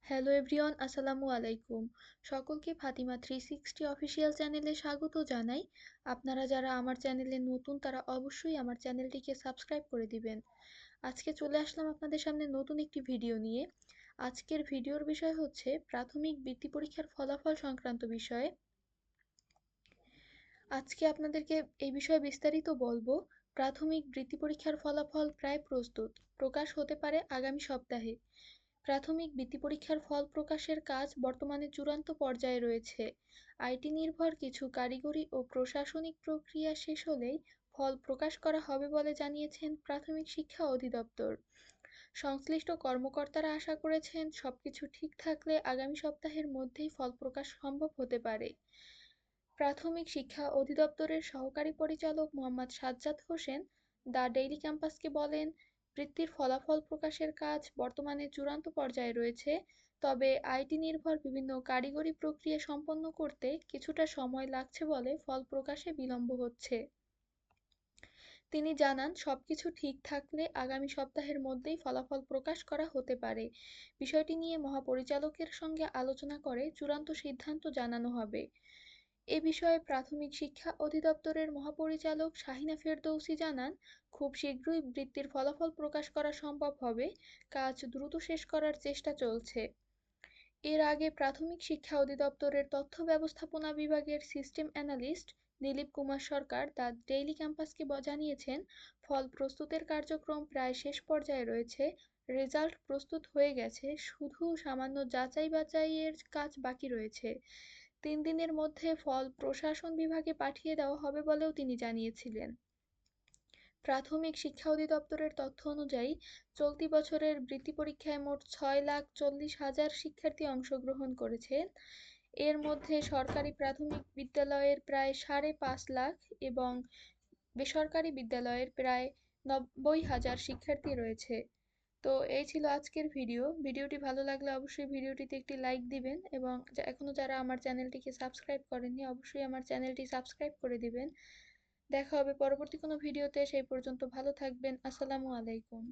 Hello everyone, আসসালামু আলাইকুম। সকলকে ফাতিমা 360 অফিসিয়াল চ্যানেলে স্বাগত জানাই। আপনারা যারা আমার চ্যানেলে নতুন তারা অবশ্যই আমার চ্যানেলটিকে সাবস্ক্রাইব করে দিবেন। আজকে চলে আসলাম আপনাদের সামনে নতুন একটি ভিডিও নিয়ে। আজকের ভিডিওর বিষয় হচ্ছে প্রাথমিক বৃত্তি পরীক্ষার ফলাফল সংক্রান্ত বিষয়ে। আজকে আপনাদেরকে এই বিষয়ে বিস্তারিত বলবো। প্রাথমিক বৃত্তি পরীক্ষার ফলাফল প্রায় প্রস্তুত, প্রকাশ হতে পারে আগামী সপ্তাহে। প্রাথমিক বৃত্তি পরীক্ষার ফল প্রকাশের কাজ বর্তমানে চূড়ান্ত পর্যায়ে রয়েছে। আইটি নির্ভর কিছু কারিগরি ও প্রশাসনিক প্রক্রিয়া শেষ হলেই ফল প্রকাশ করা হবে বলে জানিয়েছেন প্রাথমিক শিক্ষা অধিদপ্তর। সংশ্লিষ্ট কর্মকর্তারা আশা করেছেন সবকিছু ঠিক থাকলে আগামী সপ্তাহের মধ্যেই ফল প্রকাশ সম্ভব হতে পারে। প্রাথমিক শিক্ষা অধিদপ্তরের সহকারী পরিচালক মোহাম্মদ সাজ্জাদ হোসেন দ্য ডেইলি ক্যাম্পাসকে বলেন, বৃত্তির ফলাফল প্রকাশের কাজ বর্তমানে চূড়ান্ত পর্যায়ে রয়েছে, তবে আইটি নির্ভর বিভিন্ন কারিগরি প্রক্রিয়া সম্পন্ন করতে কিছুটা সময় লাগছে বলে ফল প্রকাশে বিলম্ব হচ্ছে। তিনি জানান, সবকিছু ঠিক থাকলে আগামী সপ্তাহের মধ্যেই ফলাফল প্রকাশ করা হতে পারে। বিষয়টি নিয়ে মহাপরিচালকের সঙ্গে আলোচনা করে চূড়ান্ত সিদ্ধান্ত জানানো হবে। এ বিষয়ে প্রাথমিক শিক্ষা অধিদপ্তরের মহাপরিচালক শাহিনা ফেরদৌসী জানান, খুব শীঘ্রই বৃত্তির ফলাফল প্রকাশ করা সম্ভব হবে। কাজ দ্রুত শেষ করার চেষ্টা চলছে। এর আগে প্রাথমিক শিক্ষা অধিদপ্তরের তথ্য ব্যবস্থাপনা বিভাগের system analyst Dilip Kumar Sarkar the daily ক্যাম্পাসকে জানিয়েছেন, ফল প্রস্তুতের কার্যক্রম প্রায় শেষ পর্যায়ে রয়েছে। রেজাল্ট প্রস্তুত হয়ে গেছে, শুধু সামান্য যাচাই বাছাইয়ের কাজ বাকি রয়েছে। 3 দিনের মধ্যে ফল প্রশাসন বিভাগে পাঠিয়ে দেওয়া হবে বলেও তিনি জানিয়েছিলেন। প্রাথমিক শিক্ষা অধিদপ্তরের তথ্য অনুযায়ী চলতি বছরের বৃত্তি পরীক্ষায় মোট 6,40,000 শিক্ষার্থী অংশগ্রহণ করেছে। এর মধ্যে সরকারি প্রাথমিক বিদ্যালয়ের প্রায় 5.5 লাখ এবং বেসরকারি বিদ্যালয়ের প্রায় 90,000 শিক্ষার্থী রয়েছে। তো এই ছিল আজকের ভিডিওটি ভালো লাগলে অবশ্যই ভিডিওটিতে একটি লাইক দিবেন এবং এখনও যারা আমার চ্যানেলটিকে সাবস্ক্রাইব করেননি অবশ্যই আমার চ্যানেলটি সাবস্ক্রাইব করে দিবেন। দেখা হবে পরবর্তী কোনো ভিডিওতে, সেই পর্যন্ত ভালো থাকবেন। আসসালামু আলাইকুম।